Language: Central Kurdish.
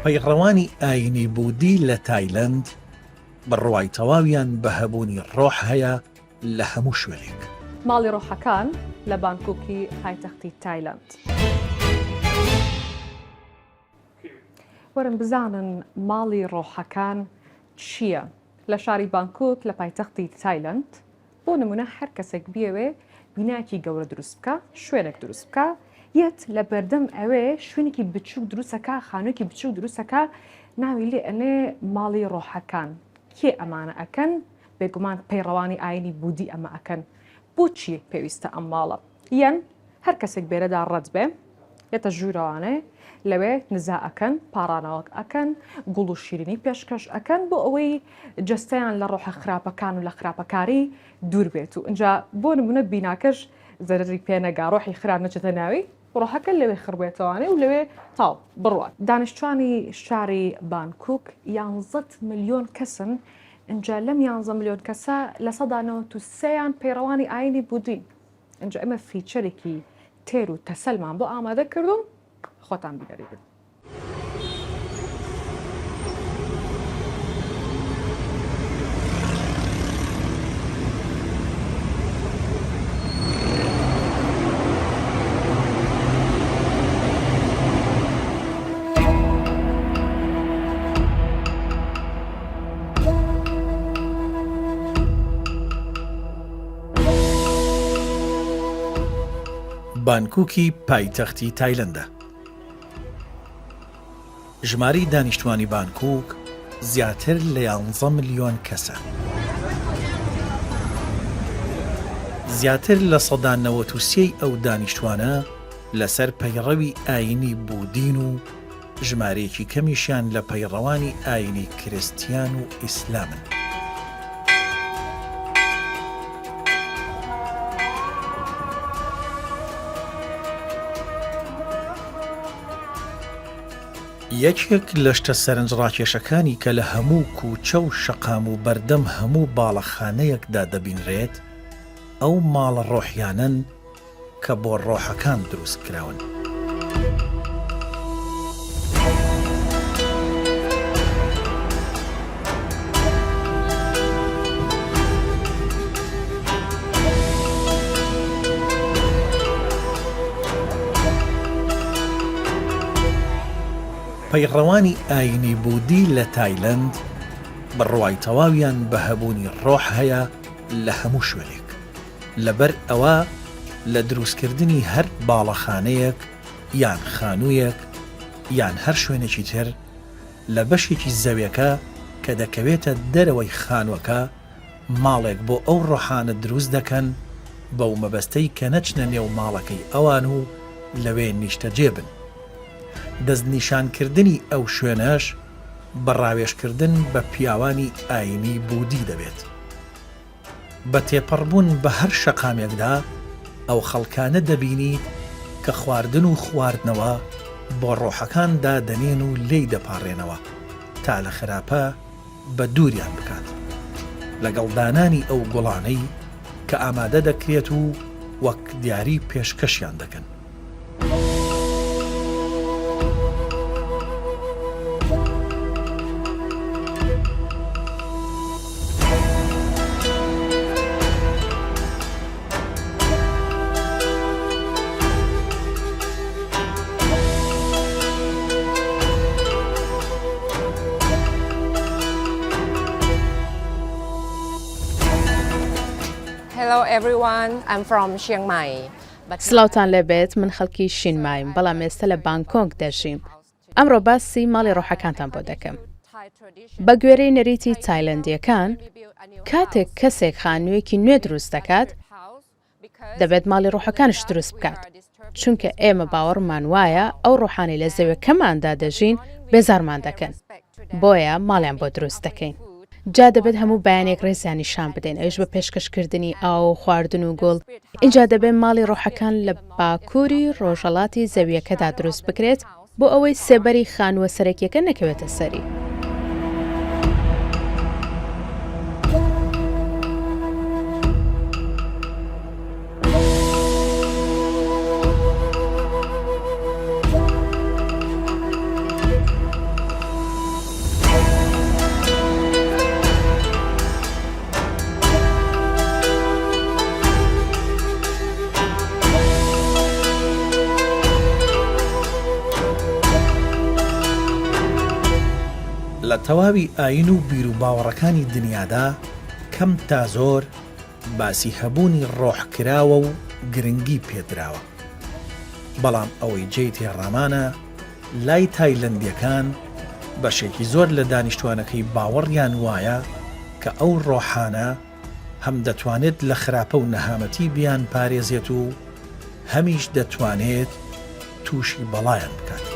پەیڕەوانی ئاینی بودی لە تایلەند بڕوای تەواویان بە هەبوونی ڕۆح هەیە لە هەموو شوێنێک. ماڵی ڕۆحەکان لە بانکۆکی پایتەختی تایلەند. وەرن بزانن ماڵی ڕۆحەکان چییە؟ لە شاری بانکۆک لە پایتەختی تایلەند بۆ نمونە هەر کەسێک بیەوێ بیناکی گەورە دروست بکە، شوێنێک دروست بکە، یەت لە بەردەم ئەوێ شوێنێکی بچووک دروستەکە، خانوویەکی بچووک دروستەکە، ناوی لێ ئەنێ ماڵی ڕۆحەکان. کێ ئەمانە ئەکەن؟ بێگومان پەیڕەوانی ئاینی بودی ئەمە ئەکەن. بۆچی پێویستە ئەم ماڵە؟ یەن هەر کەسێک بێرەدا ڕەت بێ، یەتە ژوورەوانێ لەوێ نزا ئەکەن، پاڕانەوەک ئەکەن، گوڵ و شیرینی پێشکەش ئەکەن بۆ ئەوەی جەستەیان لە ڕۆحە خراپەکان و لە خراپەکاری دوور بێت. و اینجا بۆ نمونە بیناکەش زەرری پێنەگا، ڕۆحی خراپ نەچێتە ناوی، ڕۆحەکە لەوێ خڕبێتەوانێ و لەوێ تاو بڕوات. دانیشتوانی شاری بانکۆک 11 ملیۆن کەسن. اینجا لەم 11 ملیۆن کەسە لە 93% پەیڕەوانی ئاینی بودین. اینجا ئەمە فیچەرێکی تێر و تەسەلمان بۆ ئامادە کردوم، خۆتان بیگەڕێبن. بانکۆکی پایتەختی تایلەندە. ژماری دانیشتوانی بانکۆک زیاتر لە 11 ملیۆن کەسە. زیاتر لە 93% ئەو دانیشتوانە لەسەر پەیڕەوی ئاینی بودین و ژمارەیەکی کەمیشیان لە پەیڕەوانی ئاینی کریستیان و ئیسلامن. یەکێک لە شتە سەرنجڕاکێشەکانی کە لە هەموو کووچە و شەقام و بەردەم هەموو باڵەخانەیەکدا دەبینرێت ئەو ماڵە ڕۆحیانن کە بۆ ڕۆحەکان دروست کراون. پەیڕەوانی ئاینی بودی لە تایلەند بڕوای تەواویان بە هەبوونی ڕۆح هەیە لە هەموو شوێنێک. لەبەر ئەوە لە دروستکردنی هەر باڵەخانەیەک یان خانوویەک یان هەر شوێنێکی تر لە بەشێکی زەویەکە کە دەکەوێتە دەرەوەی خانووەکە ماڵێک بۆ ئەو ڕۆحانە دروست دەکەن بەو مەبەستەی کە نەچنە نێو ماڵەکەی ئەوان و لەوێ نیشتەجێبن. دەستنیشانکردنی ئەو شوێنەش بەڕاوێشکردن بە پیاوانی ئاینی بودی دەبێت. بە تێپەڕبوون بە هەر شەقامێکدا ئەو خەڵکانە دەبینیت کە خواردن و خواردنەوە بۆ ڕۆحەکاندا دەنێن و لێی دەپاڕێنەوە تا لە خراپە بە دووریان بکات، لەگەڵ دانانی ئەو گوڵانەی کە ئامادە دەکرێت و وەک دیاری پێشکەشیان دەکەن. Hello everyone, I'm from Chiang Mai. سلااوتان لەبێت، من خەڵکی شینمایم، بەڵام ئێستا لە بانکۆک دەژیم. ئەمڕۆ باسی ماڵی ڕۆحەکانتان بۆ دەکەم. بە گوێرەی نەریتی تایلەندیەکان کاتێک کەسێک خانوویەکی نوێ دروست دەکات دەبێت ماڵی ڕۆحەکانش دروست بکات، چونکە ئێمە باوەڕمان وایە ئەو ڕۆحانی لە زەویەکەماندا دەژین بێزارمان دەکەن، بۆیە ماڵیان بۆ دروست دەکەین. جا دەبێت هەموو بەیانێک ڕێزیانی شان بدەین، ئەوش بە پێشکەشکردنی ئاو، خواردن و گوڵ. اینجا دەبێت ماڵی ڕۆحەکان لە باکووری ڕۆژهەڵاتی زەویەکەدا دروست بکرێت بۆ ئەوەی سێبەری خانووە سەرەکیەکە نەکەوێتە سەری. لە تەواوی ئاین و بیر و باوەڕەکانی دنیادا کەم تا زۆر باسی هەبوونی ڕۆحکراوە و گرنگی پێدراوە. بەڵام ئەوەی جێی تێڕامانە لای تایلەندیەکان بەشێکی زۆر لە دانیشتوانەکەی باوەڕیان وایە کە ئەو ڕۆحانە هەم دەتوانێت لە خراپە و نەهامەتی بیان پارێزێت و هەمیش دەتوانێت تووشی بەڵایان بکات.